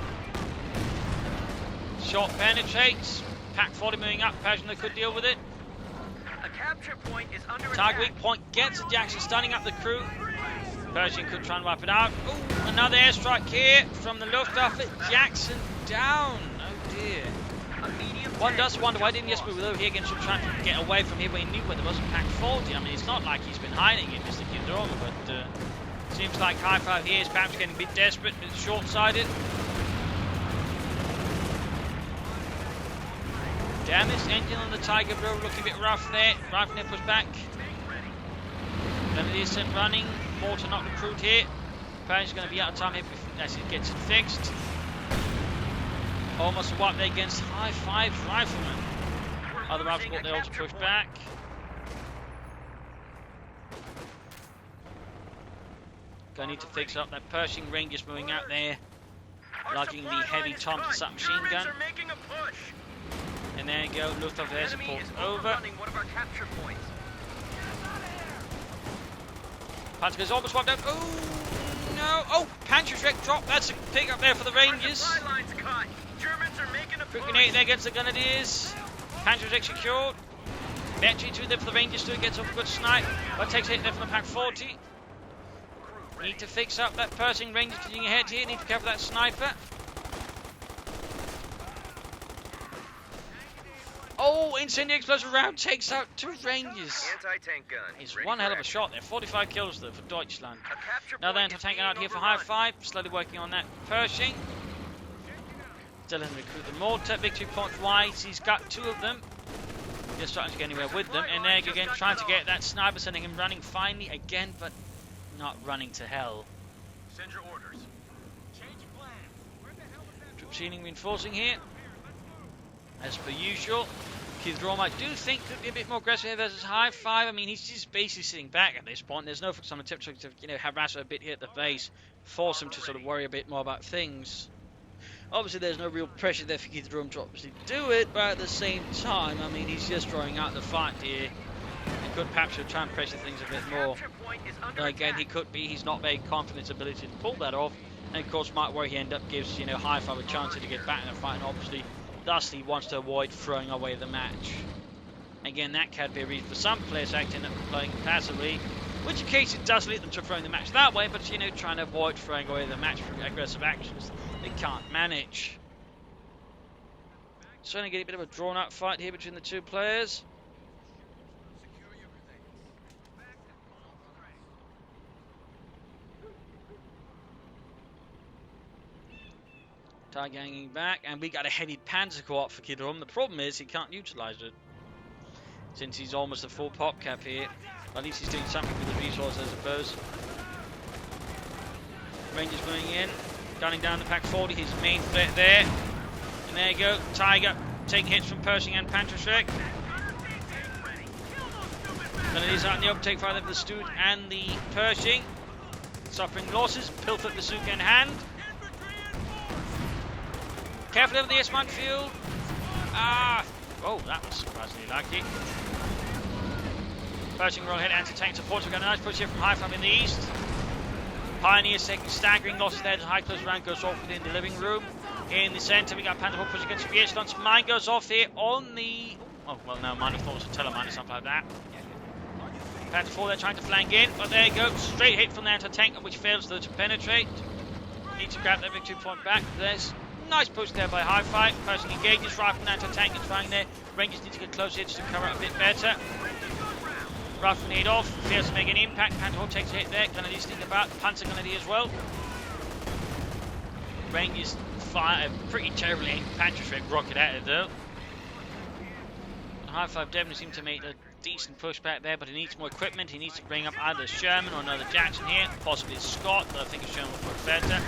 Shot penetrates. Pack 40 moving up. Pershing could deal with it. A capture point is under Tiger attack. weak point gets Jackson, stunning up the crew. Pershing could try and wipe it out. Ooh, another airstrike here from the Luftwaffe. Jackson down. Oh dear. One does wonder why didn't he just move over here against him, trying to get away from here when he knew where there was a Pack 40. I mean, it's not like he's been hiding it, Mr. Khiidrom, but seems like Highfive here is perhaps getting a bit desperate, a bit short-sighted. Damaged engine on the Tiger, bro, looking a bit rough there. Rifle near pushed back. Then it is sent running. Mortar not recruit here. Pershing's going to be out of time here as it gets it fixed. Almost wiped there against Highfive's rifleman. Other rifles got there to push back. Gonna need to fix up that Pershing. Rangers moving out there, lugging the heavy Thompson submachine gun. And there you go, Luftwaffe air support over. Panzer goes almost wiped out. Oh no! Oh, Panzerschreck drop. That's a pick up there for the Rangers. Quick grenade there against the Grenadiers. Panzerschreck secured. Battery 2 there for the Rangers too. Gets off a good snipe, but takes a hit there from the Pack 40. Need to fix up that Pershing. Rangers getting ahead here. Need to cover that sniper. Oh, incendiary explosive round takes out 2 Rangers. Anti-tank gun. It's one hell of a shot there. 45 kills though for Deutschland. Another anti-tank gun out here for Highfive. Slowly working on that Pershing. Still in recruit the mortar. Victory points wise. He's got 2 of them. Just starting to get anywhere with them. And there again, trying to get that sniper, sending him running finally again, but not running to hell. Send your orders. Change plan. Troop sealing reinforcing here. As per usual. Khiidrom, I do think, could be a bit more aggressive here versus Highfive. I mean, he's just basically sitting back at this point. There's no focus on the tip to, harass her a bit here at the base. Force him to sort of worry a bit more about things. Obviously, there's no real pressure there for Khiidrom to obviously do it, but at the same time, I mean, he's just throwing out the fight here. He could perhaps try and pressure things a bit more. Though again, he could be. He's not very confident in his ability to pull that off. And of course, might where he end up gives Highfive a chance to get back in the fight. And obviously, thus he wants to avoid throwing away the match. Again, that can be a reason for some players acting up playing passively, which in case it does lead them to throwing the match that way. But trying to avoid throwing away the match through aggressive actions they can't manage. So going to get a bit of a drawn-out fight here between the 2 players. Tiger hanging back, and we got a heavy Panzer Corps for Khiidrom. The problem is he can't utilise it, since he's almost a full pop cap here. At least he's doing something with the resources, I suppose. Rangers going in, gunning down the Pack 40, his main threat there. And there you go, Tiger taking hits from Pershing and Panzerschreck. Grenadiers out in the open, take fire of the Stud and the Pershing. Suffering losses, Pilfer the Bazooka in hand. Careful over the S-mine field. Oh, that was surprisingly lucky. Pershing roll ahead, anti-tank support. We've got a nice push here from Highfive in the east. Pioneers taking staggering losses there. The high close round goes off within the living room. In the centre, we got Panther Hawk pushing against the echelons. Mine goes off here on the... Oh, well, no, mine of thought was a telemine or something like that. Panther 4 there trying to flank in, but there you go. Straight hit from the anti-tank, which fails though to penetrate. Need to grab that victory point back. There's nice push there by Highfive. Pershing engages, rifle and anti-tank is trying there. Rangers need to get close hits to cover up a bit better. Rifle need off, fails to make an impact. Panther Hawk takes a hit there. Grenadiers think about. Panzer Grenadier as well. Rangers fire a pretty terribly aimed Panzerschreck rocket at it though. Highfive definitely seemed to make a decent push back there, but he needs more equipment. He needs to bring up either Sherman or another Jackson here, possibly Scott, but I think a Sherman will work better.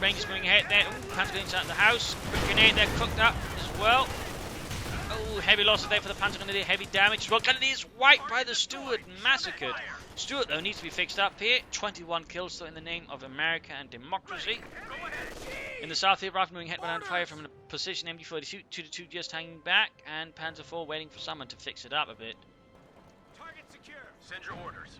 Rangers going ahead there. Panzer going inside the house. Quick grenade there, cooked up as well. Oh, heavy losses there for the Panzer Grenadier, heavy damage as well. Grenadiers wiped by the Steward, massacred. Stewart though needs to be fixed up here. 21 kills though in the name of America and democracy. In the south here, Rifle moving head by under fire from a position. MD-42 2-2 just hanging back, and Panzer 4 waiting for someone to fix it up a bit. Target secure. Send your orders.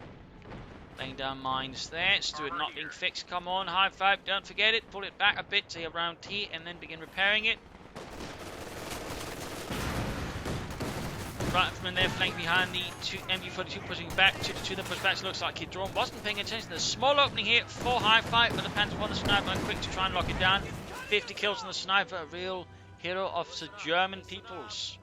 Laying down mines there. Stewart not being fixed. Come on, Highfive, don't forget it. Pull it back a bit to around T and then begin repairing it. Rifleman there flanking behind the MD-42 pushing back. 2-2 then push back. So looks like Khiidrom wasn't paying attention. There's a small opening here for Highfive, but the Panzer 1 the sniper and quick to try and lock it down. 50 kills on the sniper, a real hero of the German peoples.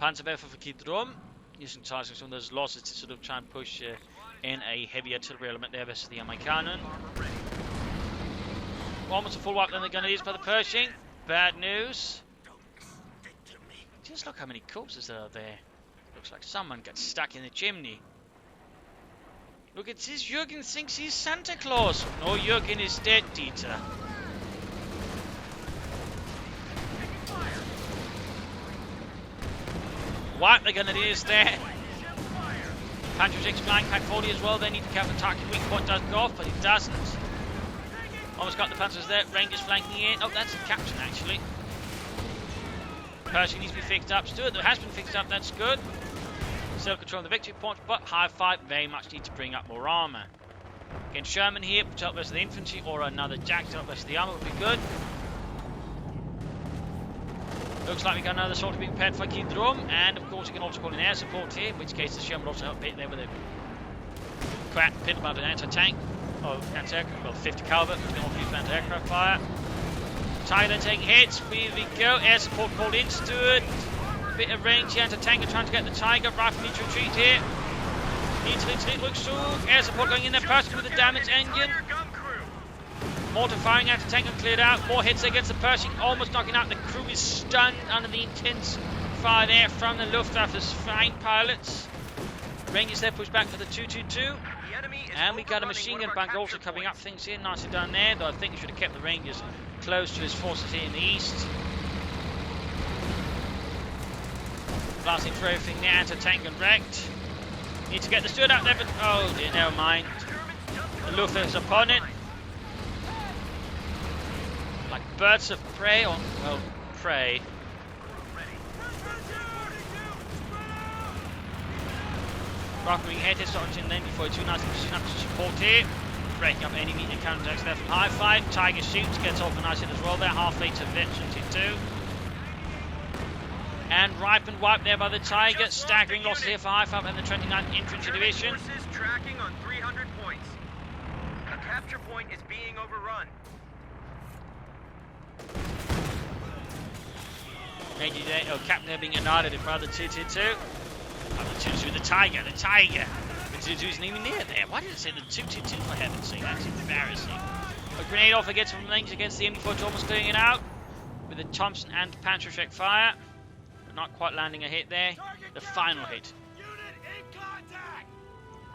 Panzerwerfer for Khiidrom, using targeting some of those losses to sort of try and push in a heavy artillery element there versus the Amerikanen. Almost a full wipe then the Grenadiers by the Pershing. Bad news. Just look how many corpses there are there. Looks like someone got stuck in the chimney. Look, it says Jürgen thinks he's Santa Claus. No, Jürgen is dead, Dieter. Wipe the Grenadiers there. Panzer 6 flying, Pack 40 as well. They need to cap the target weak point doesn't go off, but it doesn't. Almost got the Panzers there. Rangers flanking in. Oh, that's a captain actually. Pershing needs to be fixed up. Stewart though has been fixed up. That's good. Still controlling the victory point, but Highfive very much need to bring up more armour. Again, Sherman here, put up versus the infantry, or another Jack to up versus the armour would be good. Looks like we got another soldier being prepared for Khiidrom, and of course you can also call in air support here, in which case the Sherman will also help hit there with a crap pit about an anti-tank. Oh, anti-aircraft, well 50 caliber, we can also use anti-aircraft fire. Tiger taking hits, here we go, air support called in, Stewart. Bit of range here, anti-tanker trying to get the Tiger, Rifle needs to retreat here. Needs to retreat, looks so, air support going in there, Pershing with the damaged engine. Mortar firing, anti-tanker cleared out, more hits against the Pershing, almost knocking out, the crew is stunned under the intense fire there from the Luftwaffe's flying pilots. Rangers there pushed back for the 2-2-2. And we got a machine gun bank also covering up things here, nicely done there, though I think he should have kept the Rangers close to his forces here in the east. Blasting through everything there, anti-tank and wrecked. Need to get the Steward out there, but oh dear, never mind. The Luftwaffe is upon it. Like birds of prey, or, well, prey. Rifling head hits on in lane before 2 nice position up to support here. Breaking up any media counterattacks there from Highfive. Tiger shoots, gets off a nice hit as well there, halfway to Veteran 2. And ripe and wiped there by the Tiger. Staggering losses here for Highfive and the 29th Infantry Division. Forces tracking on 300 points. A capture point is being overrun. Major there, oh, Captain there being annihilated by the 2-2-2. The 2-2, the Tiger. Been 222 isn't even near there. Why did it say the 222 for heaven's sake? That's embarrassing. A grenade off against from range against the M4, almost clearing it out with the Thompson and Panzerschreck fire. But not quite landing a hit there. The final hit.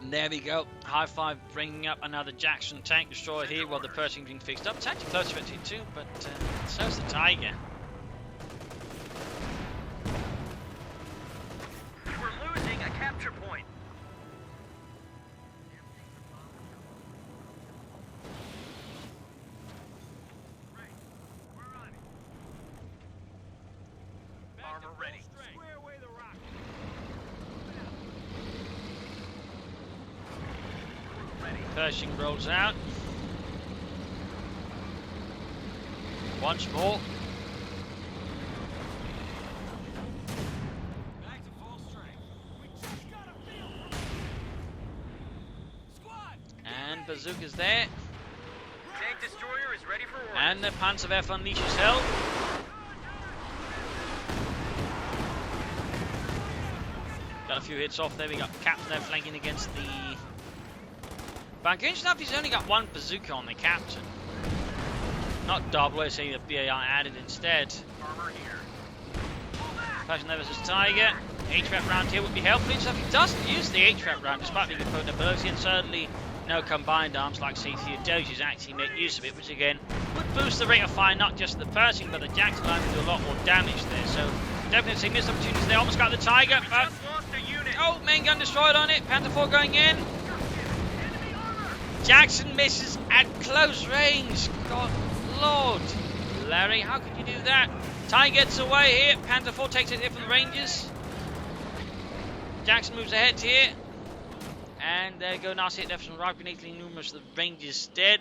And there we go. Highfive bringing up another Jackson tank destroyer here while the Pershing being fixed up. It's actually close to it too, but so's the Tiger. We're losing a capture point. Armor ready. Square away the rock. Pershing rolls out. Once more. Back to full strength. We just got a field. Squad. And bazooka's there. Tank destroyer is ready for orders. And the Panzerwerfer unleashes hell. Got a few hits off there. We got Captain there flanking against the bunker. Interesting enough, he's only got one bazooka on the Captain. Not double, let's say the BAR added instead. Armor here. Pershing there versus Tiger. HVAP round here would be helpful. So if he doesn't use the HVAP round, despite being a potent ability, and certainly no combined arms like say Theodosius actually make use of it, which again would boost the rate of fire, not just the Pershing, but the Jackson line would do a lot more damage there. So definitely seeing missed opportunities there. Almost got the Tiger, but Just lost a unit. oh, main gun destroyed on it. Panther 4 going in. Jackson misses at close range. God Lord. Larry, how could you do that? Ty gets away here. Panther 4 takes it here from the Rangers. Jackson moves ahead here. And there you go. Nasty hit left from right. Grenading numerous of the Rangers dead.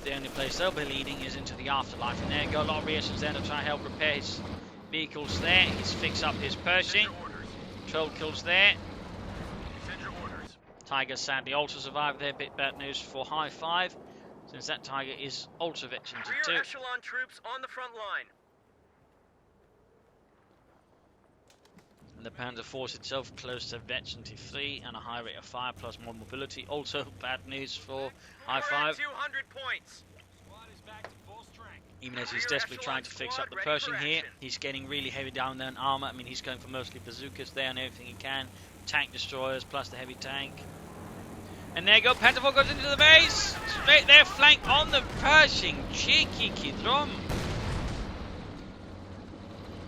The only place they'll be leading is into the afterlife. And there you go. A lot of reactions there to try and help repair his vehicles there. He's fixed up his Pershing. 12 kills there. Tiger sadly also survived there. Bit bad news for Highfive, since that Tiger is also veteran to Rear 2. echelon troops on the front line. And the Panzer Force itself close to veteran to 3 and a high rate of fire plus more mobility. Also bad news for We're at Highfive, 200 points. Squad is back to full strength. even as he's desperately trying to fix up the Pershing here. He's getting really heavy down there in armor. I mean, he's going for mostly bazookas there and everything he can. Tank destroyers plus the heavy tank. And there you go, Panther 4 goes into the base. Straight there, flank on the Pershing. Cheeky Khiidrom.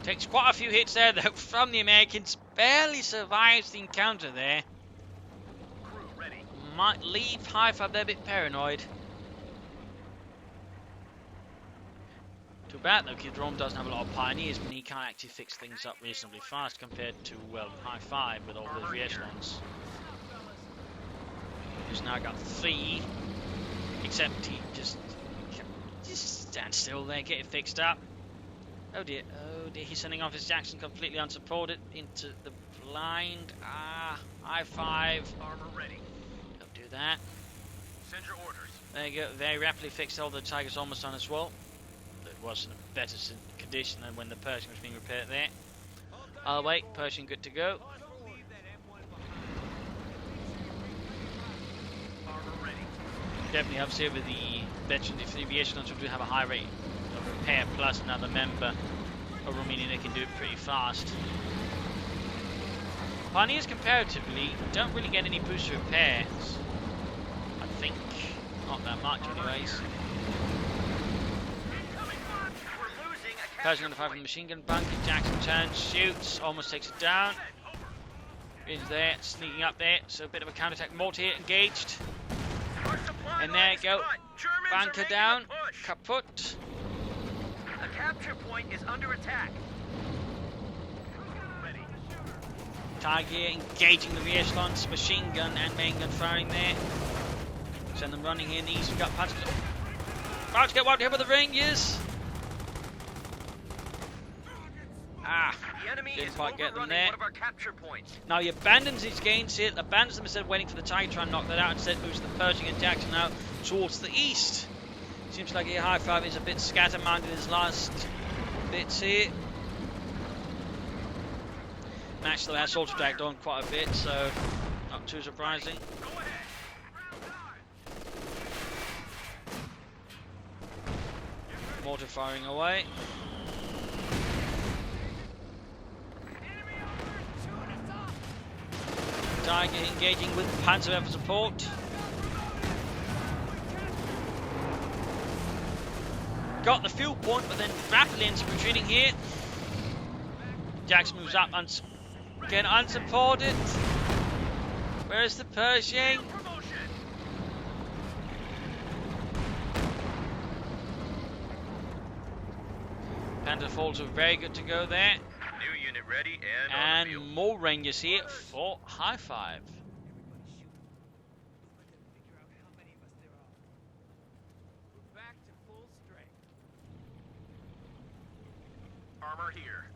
Takes quite a few hits there though from the Americans. Barely survives the encounter there. Crew ready. Might leave Highfive there a bit paranoid. Too bad though, Khiidrom doesn't have a lot of pioneers, but he can actually fix things up reasonably fast compared to, well, Highfive with all those re-echelons. He's now got 3, except he just stand still there, get it fixed up. Oh dear, he's sending off his Jackson completely unsupported into the blind. Highfive. Armor ready. Don't do that. Send your orders. There you go, very rapidly fixed all the Tiger's almost on as well. It was in a better condition than when the Pershing was being repaired there. I'll wait, Pershing good to go. Definitely helps here with the veteran echelons, who do have a high rate of repair plus another member, overall meaning they can do it pretty fast. Pioneers comparatively don't really get any booster repairs. I think not that much anyways. Pershing on the fire from the machine gun bunker. Jackson turns, shoots, almost takes it down. Is there, sneaking up there, so a bit of a counterattack. Mortar here engaged. And there you go. Bunker down. Kaput. A capture point is under attack. Ready. Tiger engaging the re-echelons. Machine gun and main gun firing there. Send them running here in the east. We've got Punch. About to get wiped here with the Rangers. The enemy Didn't is quite get them overrunning there. one of our capture points. Now he abandons his gains here, abandons them instead of waiting for the Tiger to try and knock that out. Instead moves the Pershing and Jackson now towards the east. Seems like a Highfive is a bit scatterminded in his last bits here. match though has also dragged on quite a bit, so not too surprising. Go ahead. Mortar firing away. Tiger engaging with Panzer for support. Got the fuel point, but then rapidly ends up retreating here. Jax moves up and again unsupported. Where's the Pershing? Panther Falls are very good to go there. New unit ready and on the field. And more Rangers here for Highfive. Back to full strength. Armor here.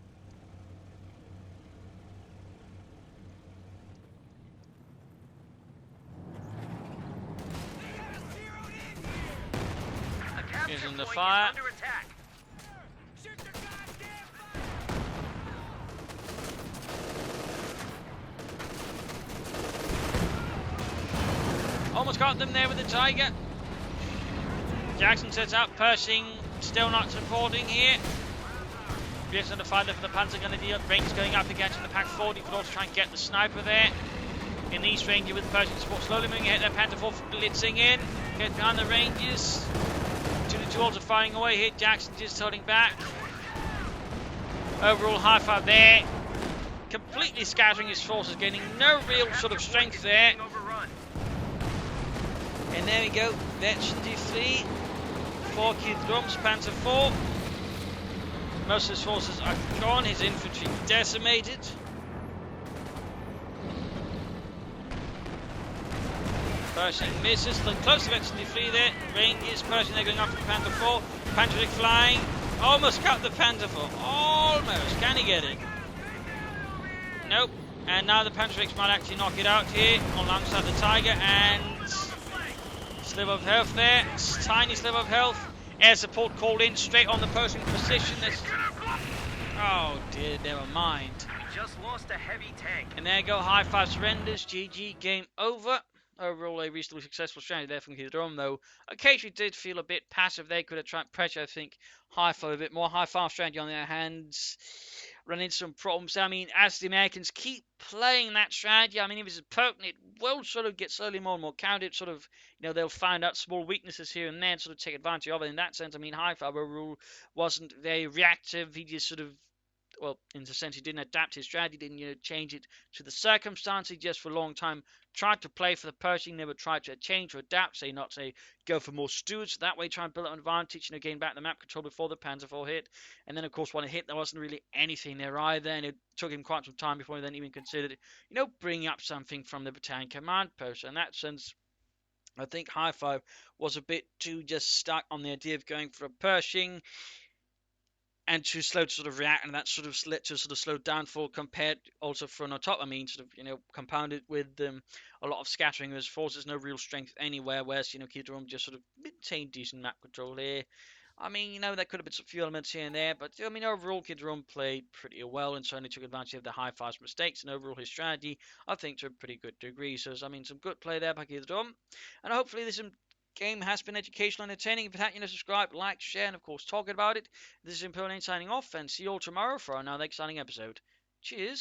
They got us zeroed in here. A capture Here's in the point fire. is under attack. Shoot the goddamn Almost got them there with the Tiger. Jackson sets up, Pershing still not supporting here. Yes, under fire there for the Panzer Gunner deal. Rangers going up against the Pack 40, but also try and get the sniper there. In the East Ranger with Pershing support slowly moving ahead. Their Panther 4 blitzing in. Get behind the Rangers. 2-2 also firing away here. Jackson just holding back. Overall Highfive there. Completely scattering his forces, gaining no real sort of strength there. Overrun. And there we go, Veteran 3 for Khiidrom's Panther 4. Most of his forces are gone, his infantry decimated. Pershing misses, the close to Veteran 3 there. Rangers, Pershing, they're going after the Panther 4. Panther flying, almost got the Panther 4, almost, can he get it? Nope, and now the Panther might actually knock it out here alongside the Tiger, and sliver of health there, tiny sliver of health. Air support called in straight on the Pershing position. Oh dear, never mind. We just lost a heavy tank. And there you go, Highfive surrenders, GG, game over. Overall, a reasonably successful strategy there from Khiidrom, though occasionally did feel a bit passive. They could have tried pressure, I think, Highfive a bit more. Highfive strategy on their hands, run into some problems. I mean, as the Americans keep playing that strategy, I mean, if it's potent, it will sort of get slowly more and more counted. Sort of, you know, they'll find out small weaknesses here and there and sort of take advantage of it. In that sense, I mean, Highfive overall wasn't very reactive. He just sort of, well, in a sense, he didn't adapt his strategy, didn't, you know, change it to the circumstance. He just for a long time tried to play for the Pershing, never tried to change or adapt, say, go for more stewards. That way, try and build up an advantage, you know, gain back the map control before the Panzer IV hit. And then, of course, when it hit, there wasn't really anything there either, and it took him quite some time before he then even considered, you know, bringing up something from the battalion command post. In that sense, I think Highfive was a bit too just stuck on the idea of going for a Pershing, and too slow to sort of react, and that sort of led to a sort of slow downfall compared also from on top. I mean, sort of, you know, compounded with a lot of scattering of his forces, no real strength anywhere, whereas, you know, Khiidrom just sort of maintained decent map control here. I mean, you know, there could have been some few elements here and there, but, I mean, overall, Khiidrom played pretty well and certainly took advantage of the Highfive's mistakes, and overall his strategy, I think, to a pretty good degree. So, I mean, some good play there by Khiidrom, and hopefully this game has been educational and entertaining. If you haven't, subscribe, like, share, and of course talk about it. This is Imperial signing off, and see you all tomorrow for another exciting episode. Cheers.